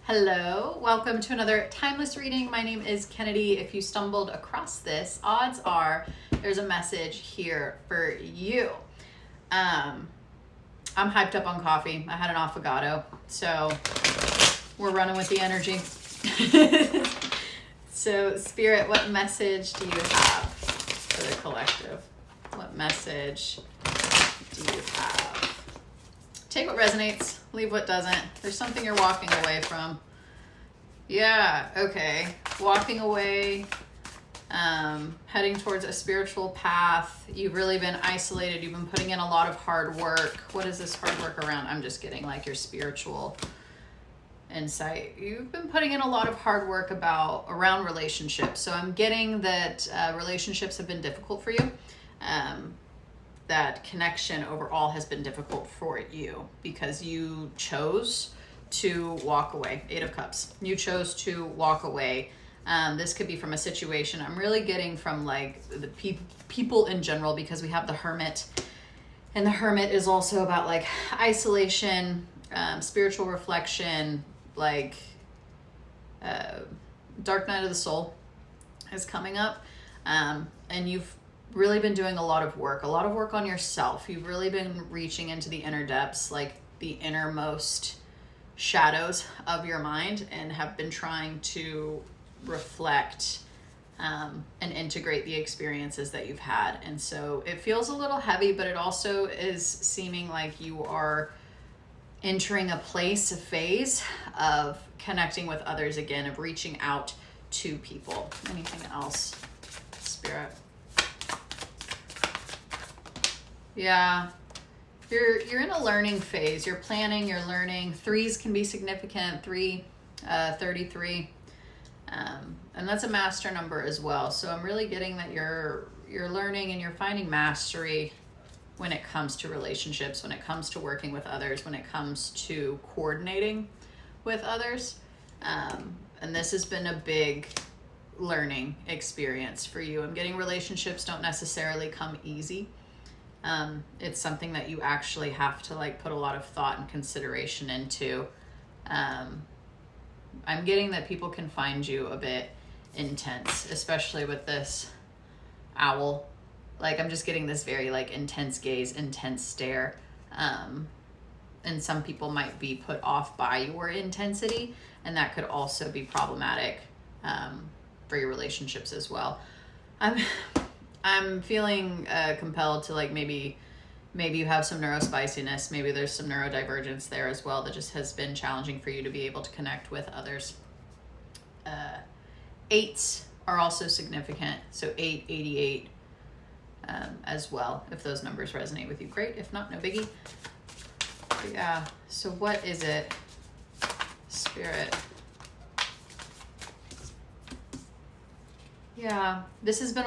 Hello, welcome to another timeless reading. My name is Kennedy. If you stumbled across this, odds are there's a message here for you. I'm hyped up on coffee. I had an affogato, so we're running with the energy. So, Spirit, what message do you have for the collective? What message do you have? Take what resonates, leave what doesn't. There's something you're walking away from. Yeah, okay. Walking away, heading towards a spiritual path. You've really been isolated. You've been putting in a lot of hard work. What is this hard work around? I'm just getting like your spiritual insight. You've been putting in a lot of hard work around relationships. So I'm getting that relationships have been difficult for you. That connection overall has been difficult for you because you chose to walk away. 8 of Cups. You chose to walk away. This could be from a situation. I'm really getting from like the people in general because we have the Hermit. And the Hermit is also about like isolation, spiritual reflection, like Dark Night of the Soul is coming up. And you've really been doing a lot of work on yourself. You've really been reaching into the inner depths, like the innermost shadows of your mind, and have been trying to reflect and integrate the experiences that you've had. And so it feels a little heavy, but it also is seeming like you are entering a phase of connecting with others again, of reaching out to people. Anything else, Spirit? Yeah, you're in a learning phase. You're planning, you're learning. 3s can be significant. 33, and that's a master number as well. So I'm really getting that you're learning and you're finding mastery when it comes to relationships, when it comes to working with others, when it comes to coordinating with others. And this has been a big learning experience for you. I'm getting relationships don't necessarily come easy. It's something that you actually have to like put a lot of thought and consideration into. I'm getting that people can find you a bit intense, especially with this owl. Like I'm just getting this very like intense gaze, intense stare. And some people might be put off by your intensity, and that could also be problematic for your relationships as well. I'm feeling compelled to like maybe you have some neurospiciness. Maybe there's some neurodivergence there as well that just has been challenging for you to be able to connect with others. 8s are also significant. So 8, 88 as well. If those numbers resonate with you, great. If not, no biggie. But yeah, so what is it, Spirit? Yeah, this has been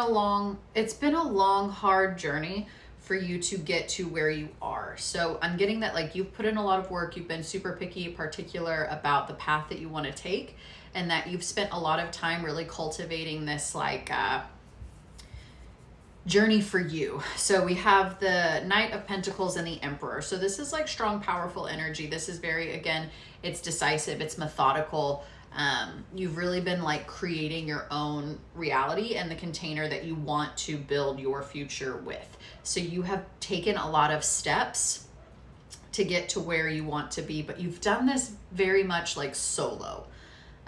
it's been a long, hard journey for you to get to where you are. So I'm getting that like you've put in a lot of work, you've been super picky, particular about the path that you want to take, and that you've spent a lot of time really cultivating this like journey for you. So we have the Knight of Pentacles and the Emperor. So this is like strong, powerful energy. This is very, again, it's decisive, it's methodical. You've really been like creating your own reality and the container that you want to build your future with. So you have taken a lot of steps to get to where you want to be, but you've done this very much like solo.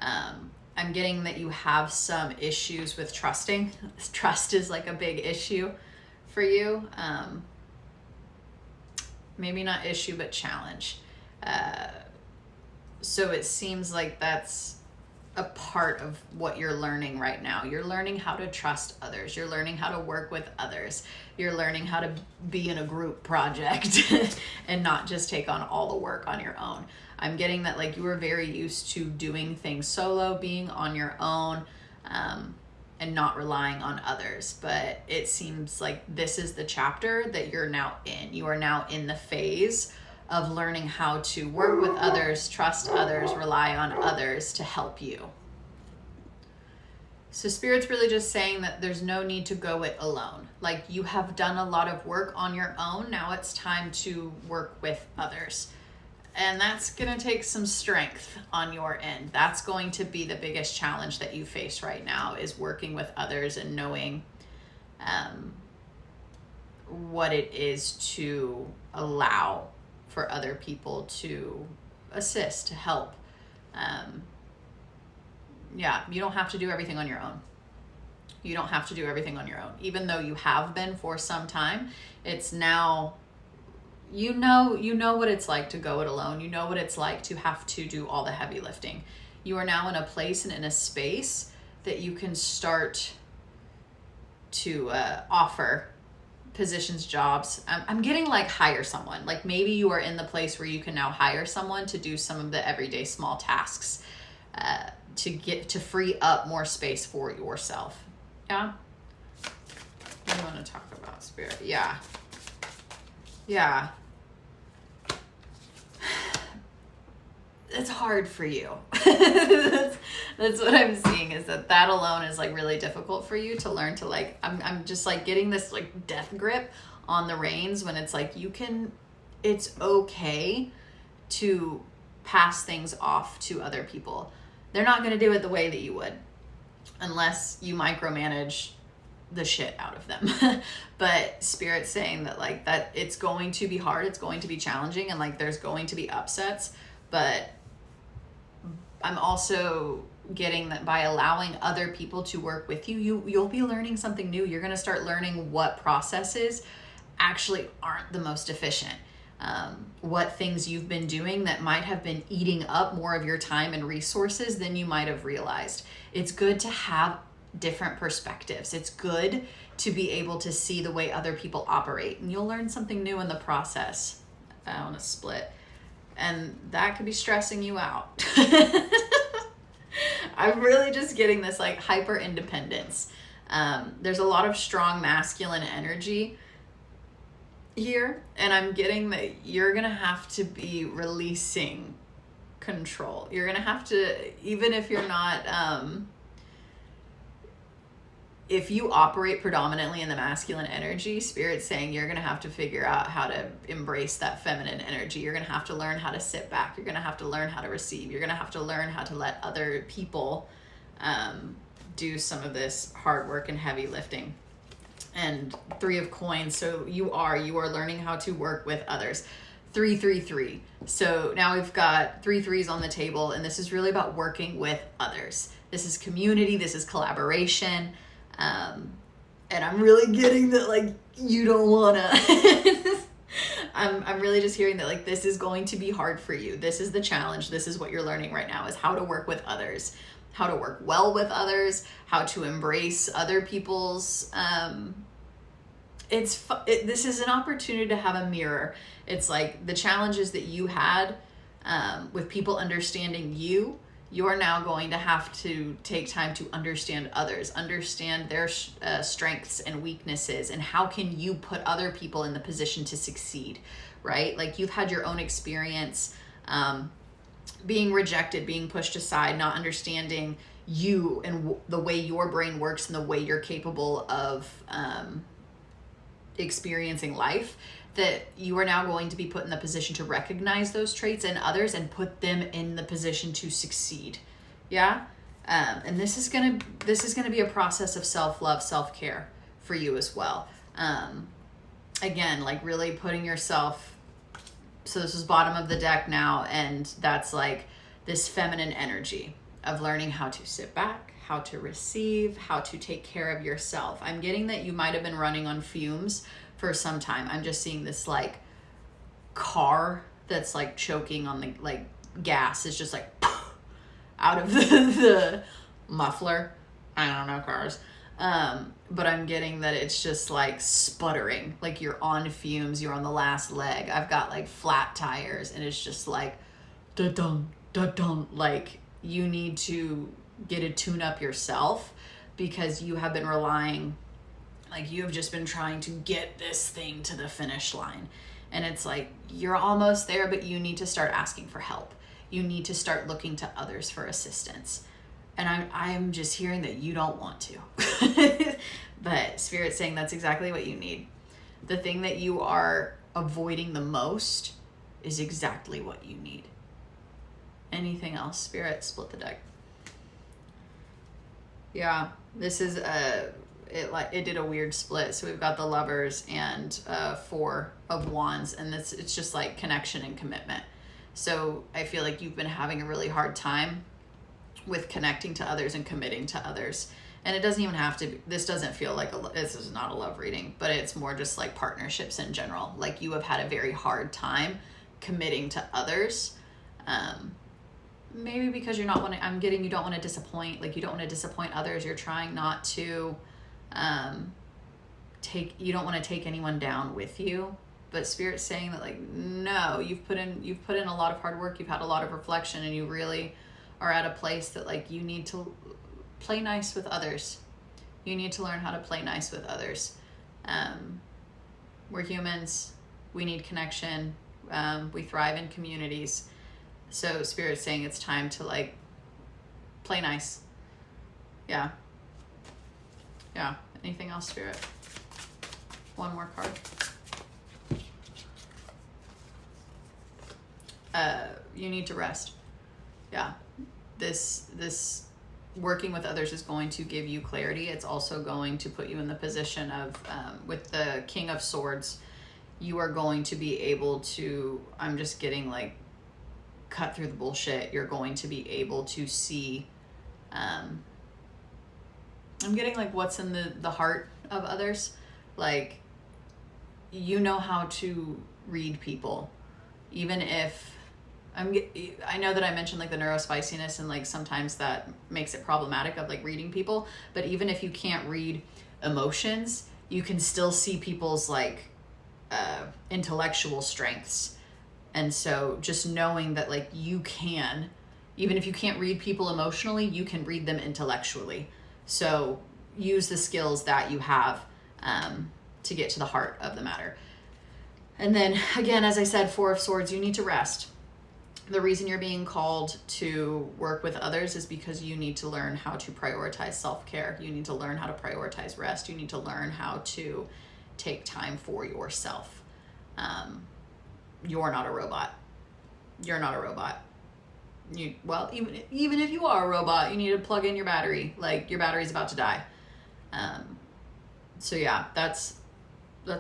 I'm getting that you have some issues with trusting. Trust is like a big issue for you. Maybe not issue, but challenge. So it seems like that's a part of what you're learning right now. You're learning how to trust others. You're learning how to work with others. You're learning how to be in a group project and not just take on all the work on your own. I'm getting that like you were very used to doing things solo, being on your own, and not relying on others. But it seems like this is the chapter that you're now in. You are now in the phase of learning how to work with others, trust others, rely on others to help you. So Spirit's really just saying that there's no need to go it alone. Like you have done a lot of work on your own. Now it's time to work with others. And that's going to take some strength on your end. That's going to be the biggest challenge that you face right now, is working with others and knowing what it is to allow for other people to assist, to help. You don't have to do everything on your own. You don't have to do everything on your own. Even though you have been for some time, it's now, you know what it's like to go it alone. You know what it's like to have to do all the heavy lifting. You are now in a place and in a space that you can start to offer positions, jobs. I'm getting like hire someone. Like maybe you are in the place where you can now hire someone to do some of the everyday small tasks to free up more space for yourself. Yeah. What do you want to talk about, Spirit? Yeah. It's hard for you. That's what I'm seeing, is that alone is like really difficult for you to learn to like, I'm just like getting this like death grip on the reins, when it's like it's okay to pass things off to other people. They're not going to do it the way that you would, unless you micromanage the shit out of them. But Spirit's saying that like that it's going to be hard, it's going to be challenging, and like there's going to be upsets. But I'm also getting that by allowing other people to work with you, you'll be learning something new. You're going to start learning what processes actually aren't the most efficient. What things you've been doing that might have been eating up more of your time and resources than you might have realized. It's good to have different perspectives. It's good to be able to see the way other people operate, and you'll learn something new in the process. I want to split. And that could be stressing you out. I'm really just getting this like hyper independence. There's a lot of strong masculine energy here, and I'm getting that you're gonna have to be releasing control. You're gonna have to, even if you're not if you operate predominantly in the masculine energy, Spirit's saying you're going to have to figure out how to embrace that feminine energy. You're going to have to learn how to sit back. You're going to have to learn how to receive. You're going to have to learn how to let other people do some of this hard work and heavy lifting. And 3 of coins. So you are learning how to work with others. 3, 3, 3. So now we've got 3 threes on the table, and this is really about working with others. This is community. This is collaboration. And I'm really getting that, like, you don't wanna, I'm really just hearing that, like, this is going to be hard for you. This is the challenge. This is what you're learning right now, is how to work with others, how to work well with others, how to embrace other people's, this is an opportunity to have a mirror. It's like the challenges that you had, with people understanding you, you're now going to have to take time to understand others, understand their strengths and weaknesses, and how can you put other people in the position to succeed, right? Like, you've had your own experience being rejected, being pushed aside, not understanding you and the way your brain works and the way you're capable of experiencing life, that you are now going to be put in the position to recognize those traits in others and put them in the position to succeed. Yeah. And this is going to be a process of self-love, self-care for you as well. Again, like really putting yourself, so this is bottom of the deck now. And that's like this feminine energy of learning how to sit back, how to receive, how to take care of yourself. I'm getting that you might've been running on fumes for some time. I'm just seeing this like car that's like choking on the like gas is just like out of the muffler. I don't know cars. But I'm getting that it's just like sputtering, like you're on fumes, you're on the last leg. I've got like flat tires, and it's just like da-dum, da-dum. Like, you need to get a tune up yourself, because you have been relying, like, you have just been trying to get this thing to the finish line. And it's like, you're almost there, but you need to start asking for help. You need to start looking to others for assistance. And I'm just hearing that you don't want to. But Spirit's saying that's exactly what you need. The thing that you are avoiding the most is exactly what you need. Anything else, Spirit? Split the deck. Yeah, this is it did a weird split. So we've got the Lovers and 4 of Wands, and it's just like connection and commitment. So I feel like you've been having a really hard time with connecting to others and committing to others. And it doesn't even have to be, this doesn't feel like this is not a love reading, but it's more just like partnerships in general. Like you have had a very hard time committing to others. Maybe because you're not wanting, I'm getting, you don't want to disappoint, like you don't want to disappoint others. You're trying not to you don't want to take anyone down with you. But Spirit's saying that like, no, you've put in a lot of hard work. You've had a lot of reflection, and you really are at a place that like you need to play nice with others. You need to learn how to play nice with others. We're humans. We need connection. We thrive in communities. So Spirit's saying it's time to like play nice. Yeah. Yeah. Anything else, Spirit? One more card. You need to rest. Yeah. This working with others is going to give you clarity. It's also going to put you in the position of, with the King of Swords, you are going to be able to, I'm just getting like, cut through the bullshit. You're going to be able to see, I'm getting like what's in the heart of others. Like, you know how to read people, even if I know that I mentioned like the neurospiciness, and like sometimes that makes it problematic of like reading people, but even if you can't read emotions, you can still see people's like intellectual strengths. And so just knowing that like you can, even if you can't read people emotionally, you can read them intellectually. So use the skills that you have to get to the heart of the matter. And then again, as I said, 4 of Swords, you need to rest. The reason you're being called to work with others is because you need to learn how to prioritize self-care. You need to learn how to prioritize rest. You need to learn how to take time for yourself. You're not a robot. You're not a robot. Even if you are a robot, you need to plug in your battery. Like your battery's about to die. So yeah, that's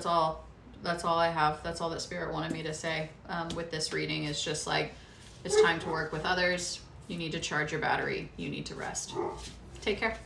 all I have. That's all that Spirit wanted me to say with this reading. Is just like, it's time to work with others. You need to charge your battery. You need to rest. Take care.